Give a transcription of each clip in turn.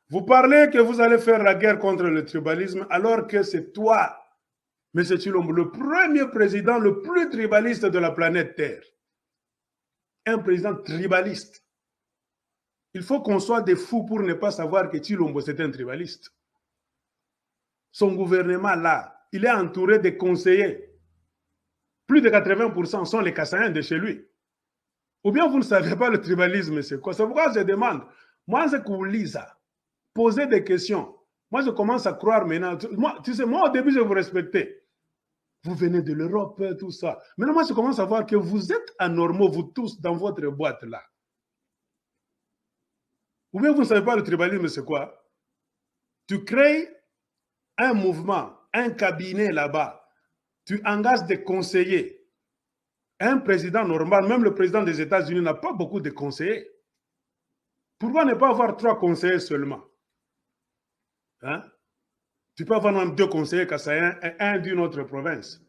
Vous parlez que vous allez faire la guerre contre le tribalisme alors que c'est toi, M. Tshilombo, le premier président le plus tribaliste de la planète Terre. Un président tribaliste. Il faut qu'on soit des fous pour ne pas savoir que Tshilombo, c'est un tribaliste. Son gouvernement, là, il est entouré de conseillers. Plus de 80% sont les Kassaïens de chez lui. Ou bien vous ne savez pas le tribalisme, c'est quoi? C'est pourquoi je demande. Moi, c'est que vous lisez ça. Posez des questions. Moi, je commence à croire maintenant. Moi, tu sais, moi, au début, je vous respectais. Vous venez de l'Europe, tout ça. Maintenant, moi, je commence à voir que vous êtes anormaux, vous tous, dans votre boîte, là. Ou bien vous ne savez pas le tribalisme, c'est quoi? Tu crées un mouvement, un cabinet là-bas. Tu engages des conseillers. Un président normal, même le président des États-Unis n'a pas beaucoup de conseillers. Pourquoi ne pas avoir 3 conseillers seulement? Hein? Tu peux avoir même 2 conseillers kassaïens et un d'une autre province.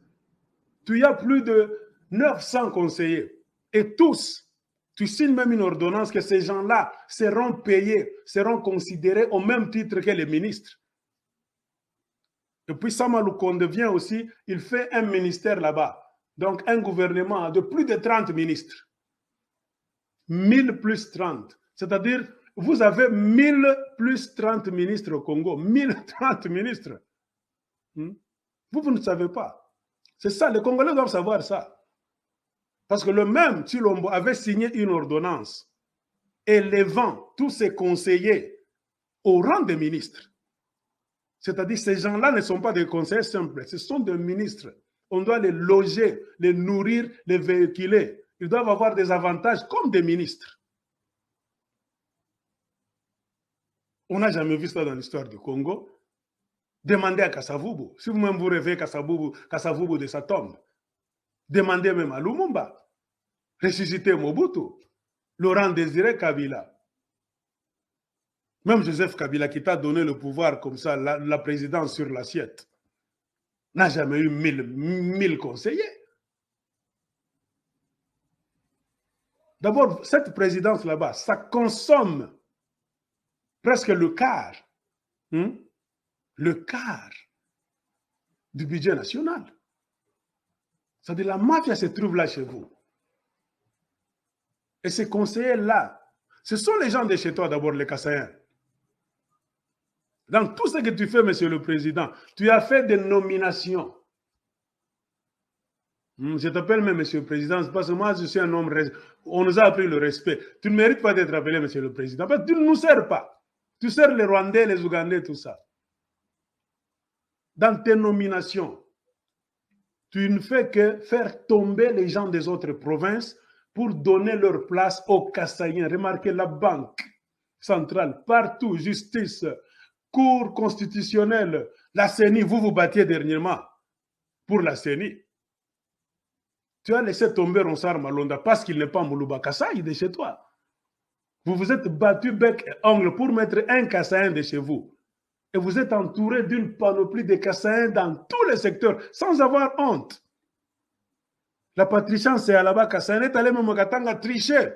Tu as plus de 900 conseillers. Et tous, tu signes même une ordonnance que ces gens-là seront payés, seront considérés au même titre que les ministres. Et puis Sama Lukonde vient aussi, il fait un ministère là-bas. Donc un gouvernement de plus de 30 ministres. 1000 plus 30. C'est-à-dire, vous avez 1000 plus 30 ministres au Congo. 1030 ministres. Vous ne savez pas. C'est ça, les Congolais doivent savoir ça. Parce que le même Tshilombo avait signé une ordonnance élevant tous ses conseillers au rang de ministres. C'est-à-dire, ces gens-là ne sont pas des conseillers simples, ce sont des ministres. On doit les loger, les nourrir, les véhiculer. Ils doivent avoir des avantages comme des ministres. On n'a jamais vu ça dans l'histoire du Congo. Demandez à Kasavubu. Si vous-même vous réveillez Kasavubu de sa tombe, demandez même à Lumumba. Ressuscitez Mobutu. Laurent Désiré Kabila. Même Joseph Kabila qui t'a donné le pouvoir comme ça, la présidence sur l'assiette, n'a jamais eu 1000 conseillers. D'abord, cette présidence là-bas, ça consomme presque le quart du budget national. C'est-à-dire la mafia se trouve là chez vous. Et ces conseillers-là, ce sont les gens de chez toi d'abord, les Kassaïens. Dans tout ce que tu fais, monsieur le président, tu as fait des nominations. Je t'appelle même monsieur le président, parce que moi je suis un homme, on nous a appris le respect. Tu ne mérites pas d'être appelé monsieur le président, parce que tu ne nous sers pas. Tu sers les Rwandais, les Ougandais, tout ça. Dans tes nominations, tu ne fais que faire tomber les gens des autres provinces pour donner leur place aux Kassaïens. Remarquez la banque centrale, partout, justice, cour constitutionnelle, la CENI, vous vous battiez dernièrement pour la CENI. Tu as laissé tomber Ronsard Malonda parce qu'il n'est pas Moulouba Kassaï de chez toi. Vous vous êtes battu bec et ongle pour mettre un Kassaïen de chez vous. Et vous êtes entouré d'une panoplie de Kassaïens dans tous les secteurs, sans avoir honte. La patricienne, c'est à la-bas, Kassaïen est allé même au Katanga tricher.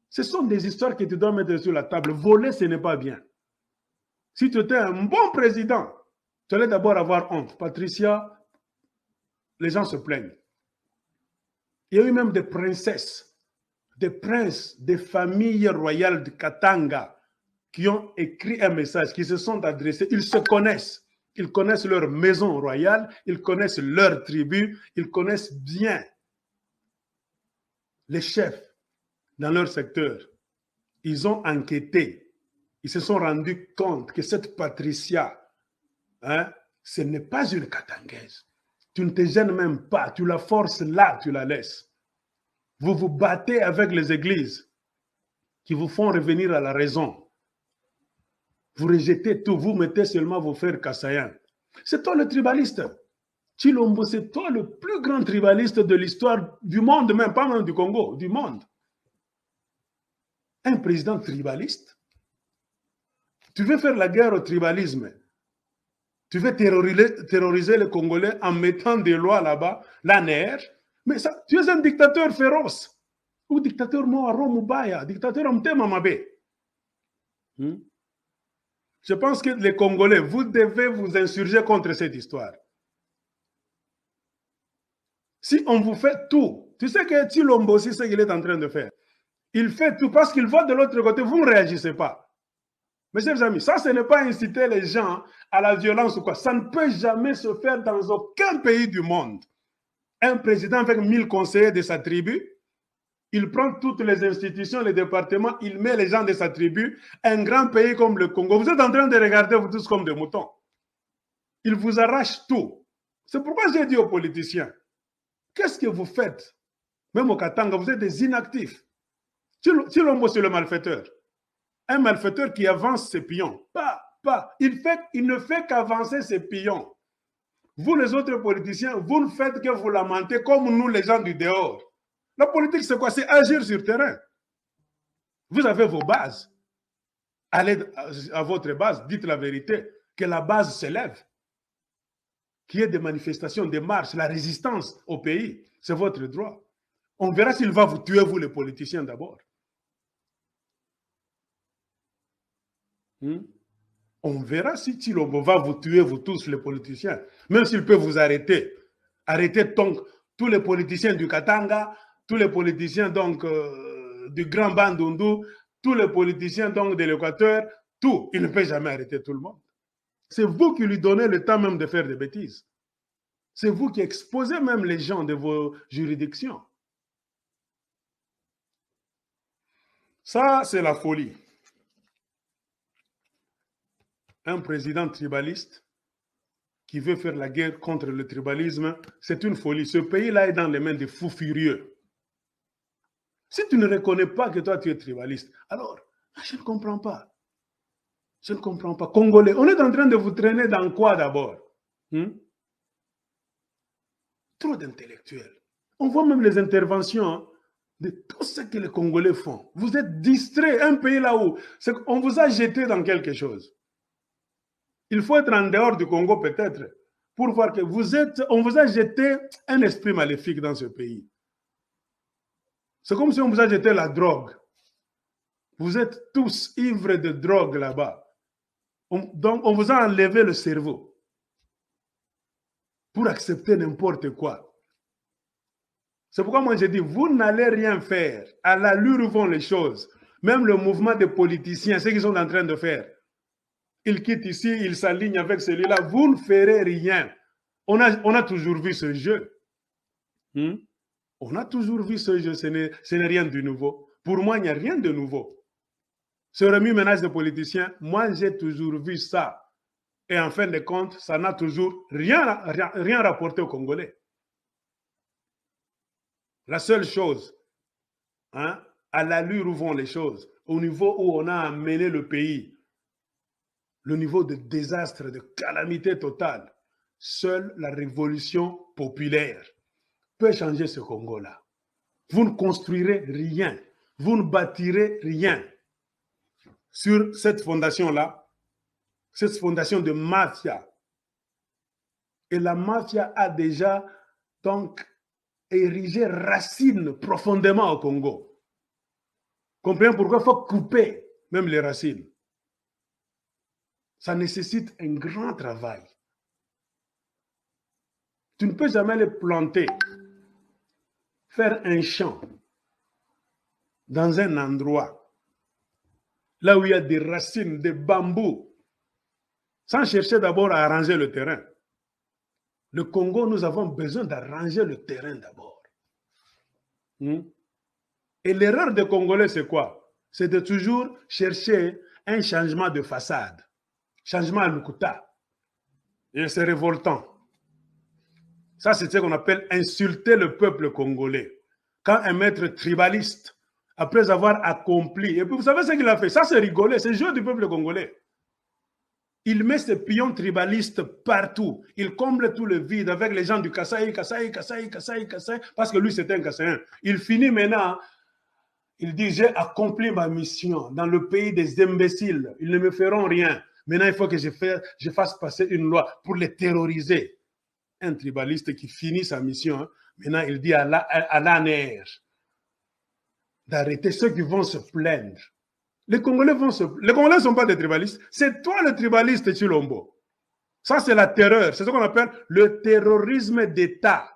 Ce sont des histoires que tu dois mettre sur la table. Voler, ce n'est pas bien. Si tu étais un bon président, tu allais d'abord avoir honte. Patricia, les gens se plaignent. Il y a eu même des princesses, des princes, des familles royales de Katanga qui ont écrit un message, qui se sont adressés. Ils se connaissent. Ils connaissent leur maison royale, ils connaissent leur tribu, ils connaissent bien les chefs dans leur secteur. Ils ont enquêté. Ils se sont rendus compte que cette Patricia, ce n'est pas une Katangaise. Tu ne te gênes même pas. Tu la forces là, tu la laisses. Vous vous battez avec les églises qui vous font revenir à la raison. Vous rejetez tout. Vous mettez seulement vos frères kassaïens. C'est toi le tribaliste. Tshilombo, c'est toi le plus grand tribaliste de l'histoire du monde, même pas même du Congo, du monde. Un président tribaliste. Tu veux faire la guerre au tribalisme. Tu veux terroriser les Congolais en mettant des lois là-bas, la NER. Mais ça, tu es un dictateur féroce. Ou dictateur Moaro Moubaya, dictateur Mtema Mabé. Je pense que les Congolais, vous devez vous insurger contre cette histoire. Si on vous fait tout, tu sais que Tshilombo aussi, c'est ce qu'il est en train de faire. Il fait tout parce qu'il voit de l'autre côté, vous ne réagissez pas. Mes chers amis, ça, ce n'est pas inciter les gens à la violence ou quoi. Ça ne peut jamais se faire dans aucun pays du monde. Un président avec 1000 conseillers de sa tribu, il prend toutes les institutions, les départements, il met les gens de sa tribu, un grand pays comme le Congo. Vous êtes en train de regarder vous tous comme des moutons. Il vous arrache tout. C'est pourquoi j'ai dit aux politiciens, qu'est-ce que vous faites? Même au Katanga, vous êtes des inactifs. Tshilombo, c'est le malfaiteur. Un malfaiteur qui avance ses pions. Il ne fait qu'avancer ses pions. Vous, les autres politiciens, vous ne faites que vous lamenter comme nous, les gens du dehors. La politique, c'est quoi? C'est agir sur terrain. Vous avez vos bases. Allez à votre base, dites la vérité, que la base s'élève. Qu'il y ait des manifestations, des marches, la résistance au pays, c'est votre droit. On verra s'il va vous tuer, vous, les politiciens, d'abord. On verra si Tshilombo va vous tuer, vous tous, les politiciens. Même s'il peut vous arrêter. Arrêtez donc tous les politiciens du Katanga, tous les politiciens donc du Grand Bandundu, tous les politiciens donc de l'Équateur, tout. Il ne peut jamais arrêter tout le monde. C'est vous qui lui donnez le temps même de faire des bêtises. C'est vous qui exposez même les gens de vos juridictions. Ça, c'est la folie. Un président tribaliste qui veut faire la guerre contre le tribalisme, c'est une folie. Ce pays-là est dans les mains des fous furieux. Si tu ne reconnais pas que toi, tu es tribaliste, alors, je ne comprends pas. Je ne comprends pas. Congolais, on est en train de vous traîner dans quoi d'abord? Trop d'intellectuels. On voit même les interventions de tout ce que les Congolais font. Vous êtes distraits, un pays là où on vous a jeté dans quelque chose. Il faut être en dehors du Congo peut-être pour voir que on vous a jeté un esprit maléfique dans ce pays. C'est comme si on vous a jeté la drogue. Vous êtes tous ivres de drogue là-bas. Donc on vous a enlevé le cerveau pour accepter n'importe quoi. C'est pourquoi moi j'ai dit, vous n'allez rien faire. À l'allure où vont les choses. Même le mouvement des politiciens, ce qu'ils sont en train de faire. Ils quittent ici, ils s'alignent avec celui-là. Vous ne ferez rien. On a toujours vu ce jeu. On a toujours vu ce jeu. Ce n'est rien de nouveau. Pour moi, il n'y a rien de nouveau. Ce remue-ménage de politiciens, moi, j'ai toujours vu ça. Et en fin de compte, ça n'a toujours rien rapporté aux Congolais. La seule chose, à l'allure où vont les choses, au niveau où on a amené le pays, le niveau de désastre, de calamité totale, seule la révolution populaire peut changer ce Congo-là. Vous ne construirez rien, vous ne bâtirez rien sur cette fondation-là, cette fondation de mafia. Et la mafia a déjà donc érigé racines profondément au Congo. Comprenez pourquoi il faut couper même les racines. Ça nécessite un grand travail. Tu ne peux jamais les planter, faire un champ dans un endroit là où il y a des racines, des bambous, sans chercher d'abord à arranger le terrain. Le Congo, nous avons besoin d'arranger le terrain d'abord. Et l'erreur des Congolais, c'est quoi? C'est de toujours chercher un changement de façade, changement à Lukuta. Et c'est révoltant. Ça, c'est ce qu'on appelle insulter le peuple congolais. Quand un maître tribaliste, après avoir accompli, et puis vous savez ce qu'il a fait? Ça, c'est rigolé, c'est le jeu du peuple congolais. Il met ses pions tribalistes partout. Il comble tout le vide avec les gens du Kasaï, parce que lui, c'est un Kassaïen. Il finit maintenant, il dit, j'ai accompli ma mission dans le pays des imbéciles. Ils ne me feront rien. Maintenant, il faut que je fasse passer une loi pour les terroriser. Un tribaliste qui finit sa mission, maintenant il dit à l'ANR d'arrêter ceux qui vont se plaindre. Les Congolais Les Congolais ne sont pas des tribalistes. C'est toi le tribaliste, Tshilombo. Ça, c'est la terreur. C'est ce qu'on appelle le terrorisme d'État.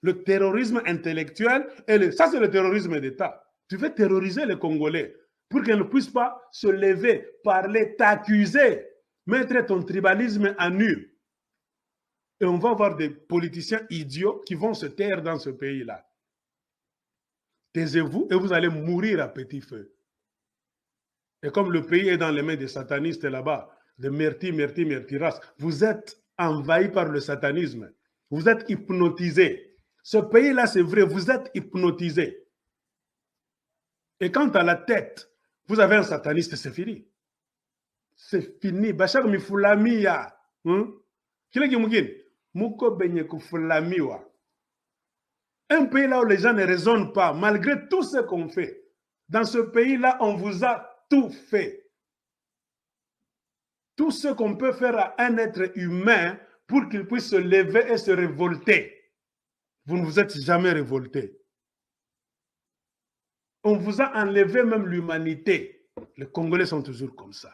Le terrorisme intellectuel, ça, c'est le terrorisme d'État. Tu veux terroriser les Congolais pour qu'ils ne puissent pas se lever, parler, t'accuser, mettre ton tribalisme à nu. Et on va avoir des politiciens idiots qui vont se taire dans ce pays-là. Taisez-vous et vous allez mourir à petit feu. Et comme le pays est dans les mains des satanistes là-bas, de Mertiras, vous êtes envahi par le satanisme. Vous êtes hypnotisé. Ce pays-là, c'est vrai, vous êtes hypnotisé. Et quand à la tête, vous avez un sataniste, c'est fini. C'est fini. Bachar Mifulamiya. Un pays là où les gens ne raisonnent pas, malgré tout ce qu'on fait. Dans ce pays-là, on vous a tout fait. Tout ce qu'on peut faire à un être humain pour qu'il puisse se lever et se révolter. Vous ne vous êtes jamais révolté. On vous a enlevé même l'humanité. Les Congolais sont toujours comme ça.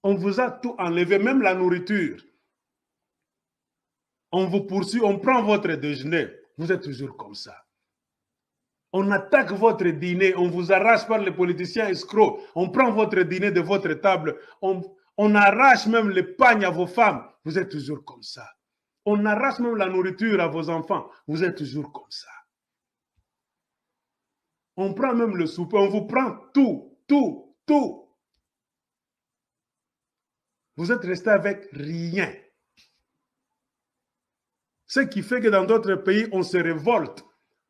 On vous a tout enlevé, même la nourriture. On vous poursuit, on prend votre déjeuner. Vous êtes toujours comme ça. On attaque votre dîner, on vous arrache par les politiciens escrocs. On prend votre dîner de votre table. On arrache même les pagnes à vos femmes. Vous êtes toujours comme ça. On arrache même la nourriture à vos enfants. Vous êtes toujours comme ça. On prend même le souper. On vous prend tout, tout, tout. Vous êtes resté avec rien. Ce qui fait que dans d'autres pays, on se révolte.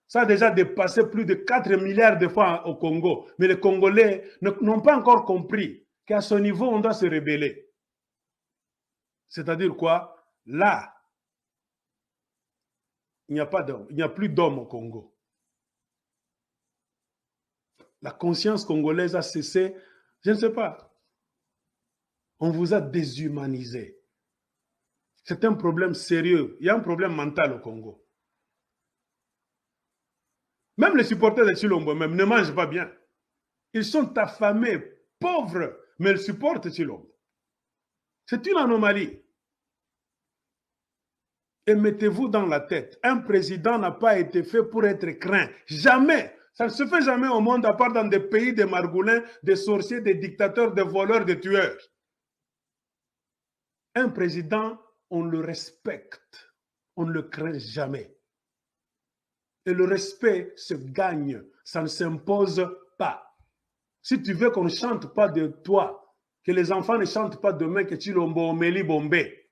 Ça a déjà dépassé plus de 4 milliards de fois au Congo. Mais les Congolais n'ont pas encore compris qu'à ce niveau, on doit se rebeller. C'est-à-dire quoi? Là, il n'y a pas d'homme, il n'y a plus d'hommes au Congo. La conscience congolaise a cessé, je ne sais pas. On vous a déshumanisé. C'est un problème sérieux. Il y a un problème mental au Congo. Même les supporters de Tshilombo même ne mangent pas bien. Ils sont affamés, pauvres, mais ils supportent Tshilombo. C'est une anomalie. Et mettez-vous dans la tête, un président n'a pas été fait pour être craint. Jamais. Ça ne se fait jamais au monde, à part dans des pays de margoulins, des sorciers, des dictateurs, des voleurs, des tueurs. Un président, on le respecte. On ne le craint jamais. Et le respect se gagne. Ça ne s'impose pas. Si tu veux qu'on ne chante pas de toi, que les enfants ne chantent pas demain que Tshilombo Omeli Bombé,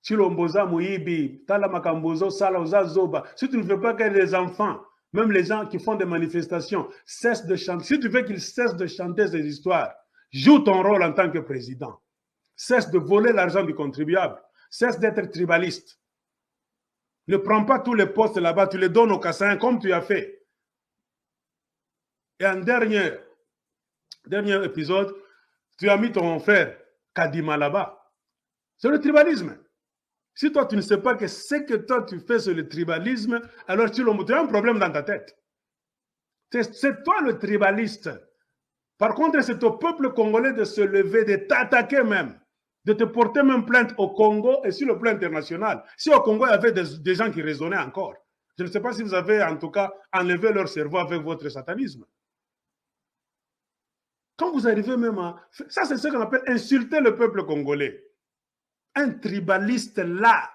Tshilomboza Mouibi, Tala Makambozo, Sala Oza Zoba. Si tu ne veux pas que les enfants, même les gens qui font des manifestations, cessent de chanter, si tu veux qu'ils cessent de chanter ces histoires, joue ton rôle en tant que président. Cesse de voler l'argent du contribuable. Cesse d'être tribaliste. Ne prends pas tous les postes là-bas, tu les donnes aux Kassans comme tu as fait. Et en dernier épisode, tu as mis ton frère Kadima là-bas. C'est le tribalisme. Si toi, tu ne sais pas que ce que toi, tu fais, c'est le tribalisme, alors tu as un problème dans ta tête. C'est toi le tribaliste. Par contre, c'est au peuple congolais de se lever, de t'attaquer même, de te porter même plainte au Congo et sur le plan international. Si au Congo, il y avait des gens qui raisonnaient encore, je ne sais pas si vous avez en tout cas enlevé leur cerveau avec votre satanisme. Quand vous arrivez même à... Ça, c'est ce qu'on appelle insulter le peuple congolais. Un tribaliste là,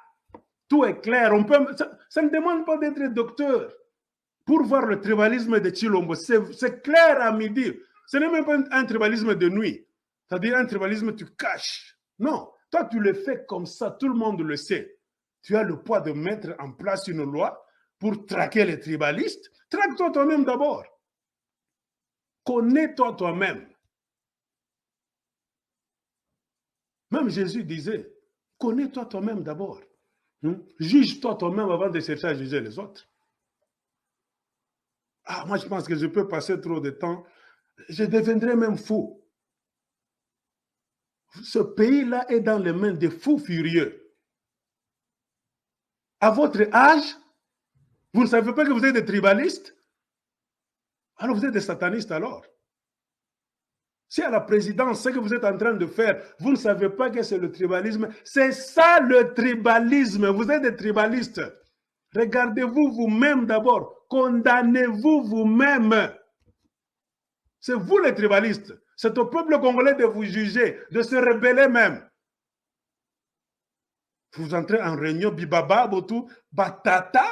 tout est clair. Ça ne demande pas d'être docteur pour voir le tribalisme de Tshilombo. C'est clair à midi. Ce n'est même pas un tribalisme de nuit. C'est-à-dire un tribalisme tu caches. Non, toi tu le fais comme ça, tout le monde le sait. Tu as le poids de mettre en place une loi pour traquer les tribalistes. Traque-toi toi-même d'abord. Connais-toi toi-même. Même Jésus disait, connais-toi toi-même d'abord. Juge-toi toi-même avant de chercher à juger les autres. Ah, moi je pense que je peux passer trop de temps. Je deviendrai même fou. Ce pays-là est dans les mains des fous furieux. À votre âge, vous ne savez pas que vous êtes des tribalistes? Alors vous êtes des satanistes alors. Si à la présidence, ce que vous êtes en train de faire, vous ne savez pas que c'est le tribalisme, c'est ça le tribalisme. Vous êtes des tribalistes. Regardez-vous vous-même d'abord. Condamnez-vous vous-même. C'est vous les tribalistes. C'est au peuple congolais de vous juger, de se rebeller même. Vous entrez en réunion, bibaba, botou, batata,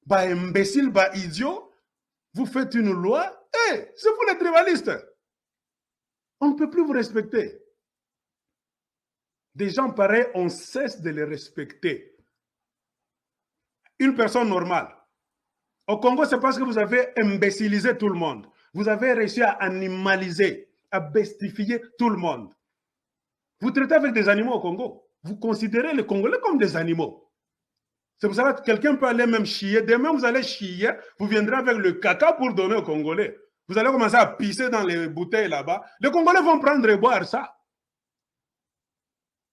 ba imbécile, ba idiot. Vous faites une loi. Hey, c'est vous les tribalistes. On ne peut plus vous respecter. Des gens pareils, on cesse de les respecter. Une personne normale. Au Congo, c'est parce que vous avez imbécilisé tout le monde. Vous avez réussi à animaliser, à bestifier tout le monde. Vous traitez avec des animaux au Congo. Vous considérez les Congolais comme des animaux. C'est pour ça que quelqu'un peut aller même chier. Demain, vous allez chier, vous viendrez avec le caca pour donner aux Congolais. Vous allez commencer à pisser dans les bouteilles là-bas. Les Congolais vont prendre et boire ça.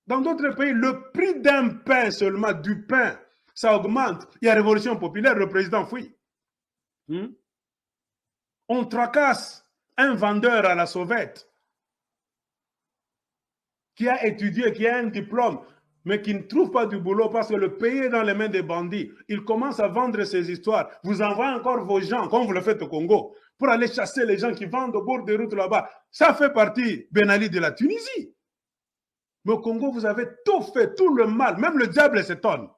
Dans d'autres pays, le prix d'un pain seulement, du pain, ça augmente. Il y a révolution populaire, le président fuit. On tracasse un vendeur à la sauvette qui a étudié, qui a un diplôme, mais qui ne trouve pas du boulot parce que le pays est dans les mains des bandits. Il commence à vendre ses histoires. Vous envoyez encore vos gens, comme vous le faites au Congo, pour aller chasser les gens qui vendent au bord des routes là-bas. Ça fait partie, Ben Ali, de la Tunisie. Mais au Congo, vous avez tout fait, tout le mal. Même le diable s'étonne.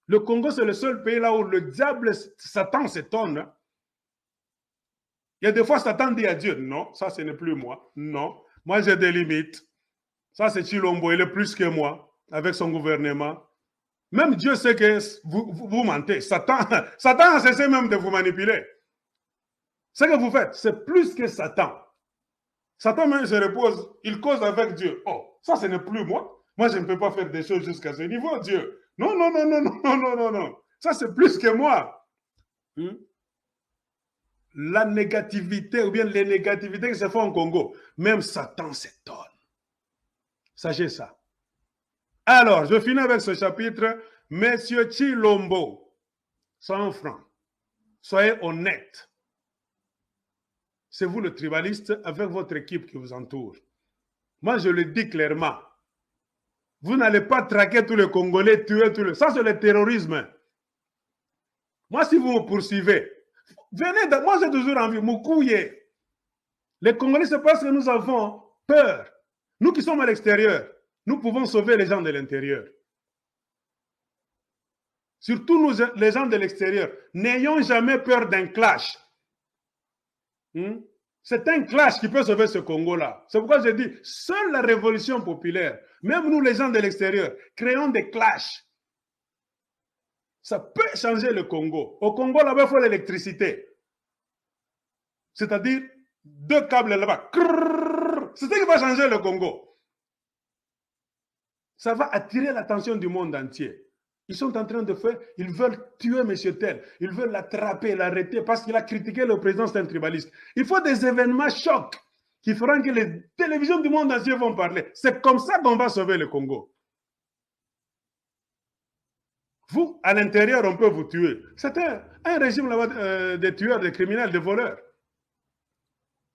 Le Congo, c'est le seul pays là où le diable, Satan s'étonne. Il y a des fois, Satan dit à Dieu, non, ça, ce n'est plus moi. Non, moi, j'ai des limites. Ça, c'est Chilombo, il est plus que moi, avec son gouvernement. Même Dieu sait que vous mentez. Satan a cessé même de vous manipuler. Ce que vous faites, c'est plus que Satan. Satan même se repose, il cause avec Dieu. Oh, ça, ce n'est plus moi. Moi, je ne peux pas faire des choses jusqu'à ce niveau, Dieu. Non, non, non, non, non, non, non, non. Ça, c'est plus que moi. La négativité ou bien les négativités qui se font au Congo, même Satan s'étonne. Sachez ça. Alors, je finis avec ce chapitre. Monsieur Chilombo, 100 francs. Soyez honnête. C'est vous le tribaliste avec votre équipe qui vous entoure. Moi, je le dis clairement. Vous n'allez pas traquer tous les Congolais, tuer tous les... Ça, c'est le terrorisme. Moi, si vous me poursuivez, venez, moi, j'ai toujours envie, me couiller. Les Congolais, c'est parce que nous avons peur. Nous qui sommes à l'extérieur, nous pouvons sauver les gens de l'intérieur. Surtout nous, les gens de l'extérieur, n'ayons jamais peur d'un clash. C'est un clash qui peut sauver ce Congo-là. C'est pourquoi je dis, seule la révolution populaire, même nous les gens de l'extérieur, créons des clashs. Ça peut changer le Congo. Au Congo, là-bas, il faut l'électricité. C'est-à-dire, 2 câbles là-bas. C'est ce qui va changer le Congo. Ça va attirer l'attention du monde entier. Ils sont en train de faire, ils veulent tuer M. Tel, ils veulent l'attraper, l'arrêter parce qu'il a critiqué le président, c'est un tribaliste. Il faut des événements chocs qui feront que les télévisions du monde entier vont parler. C'est comme ça qu'on va sauver le Congo. Vous, à l'intérieur, on peut vous tuer. C'est un régime là-bas de tueurs, de criminels, de voleurs.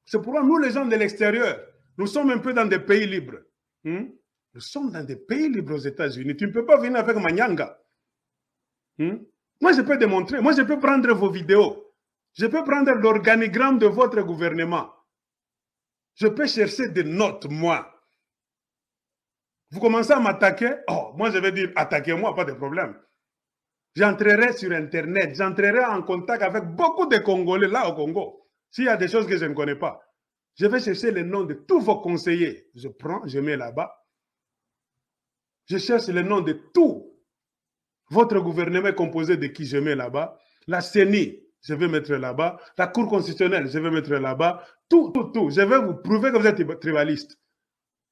C'est pourquoi nous, les gens de l'extérieur, nous sommes un peu dans des pays libres. Nous sommes dans des pays libres aux États-Unis. Tu ne peux pas venir avec Manyanga. Moi, je peux démontrer. Moi, je peux prendre vos vidéos. Je peux prendre l'organigramme de votre gouvernement. Je peux chercher des notes, moi. Vous commencez à m'attaquer. Oh, moi, je vais dire, attaquez-moi, pas de problème. J'entrerai sur Internet. J'entrerai en contact avec beaucoup de Congolais là au Congo. S'il y a des choses que je ne connais pas, je vais chercher les noms de tous vos conseillers. Je prends, je mets là-bas. Je cherche les noms de tout. Votre gouvernement est composé de qui je mets là-bas. La CENI, je vais mettre là-bas. La Cour constitutionnelle, je vais mettre là-bas. Tout, tout, tout. Je vais vous prouver que vous êtes tribaliste.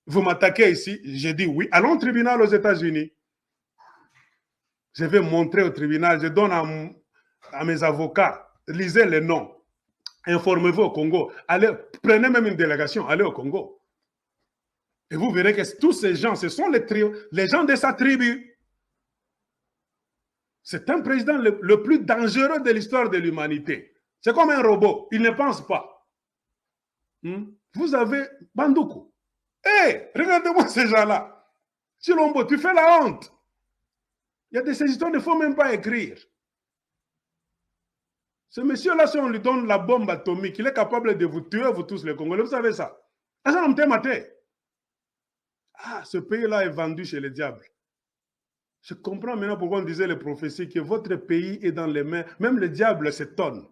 Vous m'attaquez ici, je dis oui. Allons au tribunal aux États-Unis. Je vais montrer au tribunal, je donne à mes avocats, lisez les noms. Informez-vous au Congo. Allez, prenez même une délégation, allez au Congo. Et vous verrez que tous ces gens, ce sont les gens de sa tribu. C'est un président le plus dangereux de l'histoire de l'humanité. C'est comme un robot, il ne pense pas. Vous avez Bandoukou. Hé, regardez-moi ces gens-là. Chilombo, tu fais la honte. Il y a des ces histoires, il ne faut même pas écrire. Ce monsieur-là, si on lui donne la bombe atomique, il est capable de vous tuer, vous tous les Congolais. Vous savez ça? Ah, ce pays-là est vendu chez le diable. Je comprends maintenant pourquoi on disait les prophéties que votre pays est dans les mains. Même le diable s'étonne.